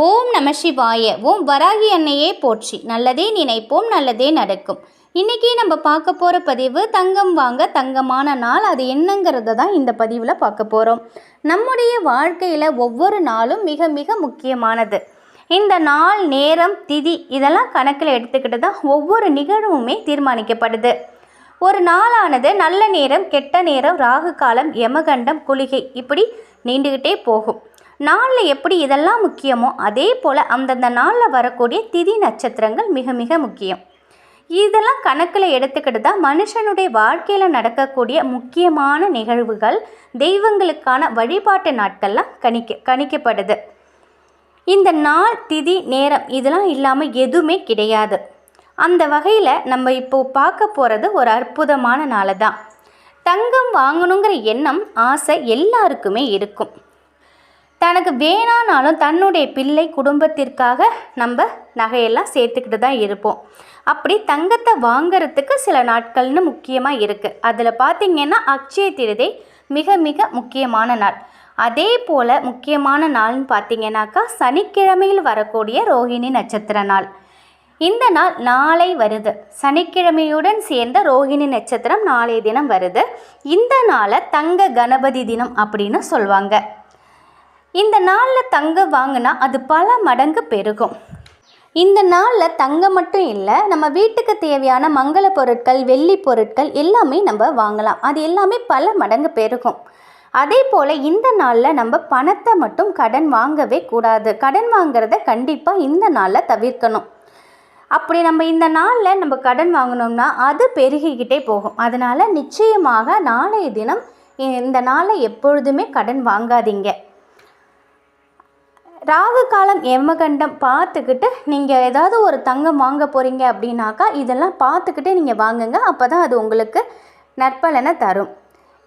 ஓம் நம சிவாய. ஓம் வராகி அன்னையே போற்றி. நல்லதே நினைப்போம், நல்லதே நடக்கும். இன்றைக்கி நம்ம பார்க்க போகிற பதிவு தங்கம் வாங்க தங்கமான நாள். அது என்னங்கிறத தான் இந்த பதிவில் பார்க்க போகிறோம். நம்முடைய வாழ்க்கையில் ஒவ்வொரு நாளும் மிக மிக முக்கியமானது. இந்த நாள், நேரம், திதி இதெல்லாம் கணக்கில் எடுத்துக்கிட்டு தான் ஒவ்வொரு நிகழ்வுமே தீர்மானிக்கப்படுது. ஒரு நாளானது நல்ல நேரம், கெட்ட நேரம், ராகு காலம், யமகண்டம், குளிகை இப்படி நீண்டுக்கிட்டே போகும். நாளில் எப்படி இதெல்லாம் முக்கியமோ அதே போல் அந்தந்த நாளில் வரக்கூடிய திதி நட்சத்திரங்கள் மிக மிக முக்கியம். இதெல்லாம் கணக்கில் எடுத்துக்கிட்டு தான் மனுஷனுடைய வாழ்க்கையில் நடக்கக்கூடிய முக்கியமான நிகழ்வுகள், தெய்வங்களுக்கான வழிபாட்டு நாட்கள்லாம் கணிக்கப்படுது. இந்த நாள், திதி, நேரம் இதெல்லாம் இல்லாமல் எதுவுமே கிடையாது. அந்த வகையில் நம்ம இப்போது பார்க்க போகிறது ஒரு அற்புதமான நாள் தான். தங்கம் வாங்கணுங்கிற எண்ணம், ஆசை எல்லாருக்குமே இருக்கும். தனக்கு வேணானாலும் தன்னுடைய பிள்ளை குடும்பத்திற்காக நம்ம நகையெல்லாம் சேர்த்துக்கிட்டு தான் இருப்போம். அப்படி தங்கத்தை வாங்கிறதுக்கு சில நாட்கள்னு முக்கியமாக இருக்குது. அதில் பார்த்திங்கன்னா அக்ஷய திருதை மிக மிக முக்கியமான நாள். அதே போல் முக்கியமான நாள்னு பார்த்திங்கனாக்கா சனிக்கிழமையில் வரக்கூடிய ரோஹிணி நட்சத்திர நாள். இந்த நாள் நாளை வருது. சனிக்கிழமையுடன் சேர்ந்த ரோஹிணி நட்சத்திரம் நாளைய தினம் வருது. இந்த நாளை தங்க கணபதி தினம் அப்படின்னு சொல்லுவாங்க. இந்த நாளில் தங்கம் வாங்கினா அது பல மடங்கு பெருகும். இந்த நாளில் தங்கம் மட்டும் இல்லை, நம்ம வீட்டுக்கு தேவையான மங்கள பொருட்கள், வெள்ளி பொருட்கள் எல்லாமே நம்ம வாங்கலாம். அது எல்லாமே பல மடங்கு பெருகும். அதே போல் இந்த நாளில் நம்ம பணத்தை மட்டும் கடன் வாங்கவே கூடாது. கடன் வாங்கிறத கண்டிப்பாக இந்த நாளில் தவிர்க்கணும். அப்படி நம்ம இந்த நாளில் நம்ம கடன் வாங்கினோம்னா அது பெருகிக்கிட்டே போகும். அதனால் நிச்சயமாக நாளைய தினம் இந்த நாளில் எப்பொழுதுமே கடன் வாங்காதீங்க. ராகு காலம், யமகண்டம் பார்த்துக்கிட்டு நீங்கள் ஏதாவது ஒரு தங்கம் வாங்க போகிறீங்க அப்படின்னாக்கா இதெல்லாம் பார்த்துக்கிட்டு நீங்கள் வாங்குங்க. அப்போ தான் அது உங்களுக்கு நற்பலனை தரும்.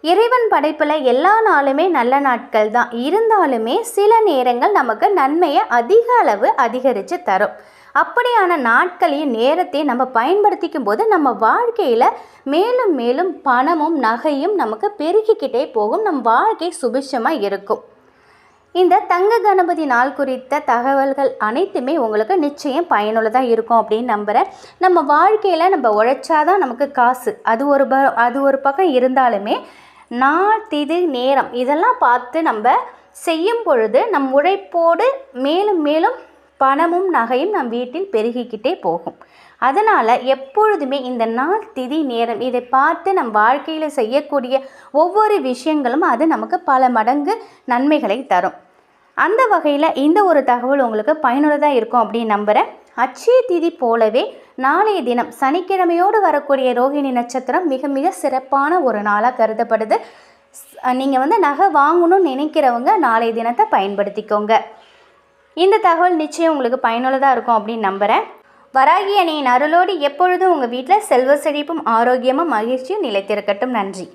இறைவன் படைப்பில் எல்லா நாளுமே நல்ல நாட்கள் தான் இருந்தாலுமே சில நேரங்கள் நமக்கு நன்மையை அதிக அளவு அதிகரித்து தரும். அப்படியான நாட்களையும் நேரத்தையும் நம்ம பயன்படுத்திக்கும் போது நம்ம வாழ்க்கையில் மேலும் மேலும் பணமும் நகையும் நமக்கு பெருகிக்கிட்டே போகும். நம் வாழ்க்கை சுபிட்சமாக இருக்கும். இந்த தங்க கணபதி நாள் குறித்த தகவல்கள் அனைத்துமே உங்களுக்கு நிச்சயம் பயனுள்ளதாக இருக்கும் அப்படின்னு நம்புகிறேன். நம்ம வாழ்க்கையில் நம்ம உழைச்சாதான் நமக்கு காசு, அது ஒரு பக்கம் இருந்தாலுமே நாள், திதி, நேரம் இதெல்லாம் பார்த்து நம்ம செய்யும் பொழுது நம் உழைப்போடு மேலும் மேலும் பணமும் நகையும் நம் வீட்டில் பெருகிக்கிட்டே போகும். அதனால் எப்பொழுதுமே இந்த நாள், திதி, நேரம் இதை பார்த்து நம் வாழ்க்கையில் செய்யக்கூடிய ஒவ்வொரு விஷயங்களும் அது நமக்கு பல மடங்கு நன்மைகளை தரும். அந்த வகையில் இந்த ஒரு தகவல் உங்களுக்கு பயனுள்ளதாக இருக்கும் அப்படின்னு நம்புகிறேன். அட்சய திதி போலவே நாளைய தினம் சனிக்கிழமையோடு வரக்கூடிய ரோஹிணி நட்சத்திரம் மிக மிக சிறப்பான ஒரு நாளாக கருதப்படுது. நீங்கள் நகை வாங்கணும்னு நினைக்கிறவங்க நாளைய தினத்தை பயன்படுத்திக்கோங்க. இந்த தகவல் நிச்சயம் உங்களுக்கு பயனுள்ளதாக இருக்கும் அப்படின்னு நம்புகிறேன். வராகி அன்னையின் அருளோடு எப்பொழுதும் உங்கள் வீட்டில் செல்வ செழிப்பும் ஆரோக்கியமும் மகிழ்ச்சியும் நிலைத்திருக்கட்டும். நன்றி.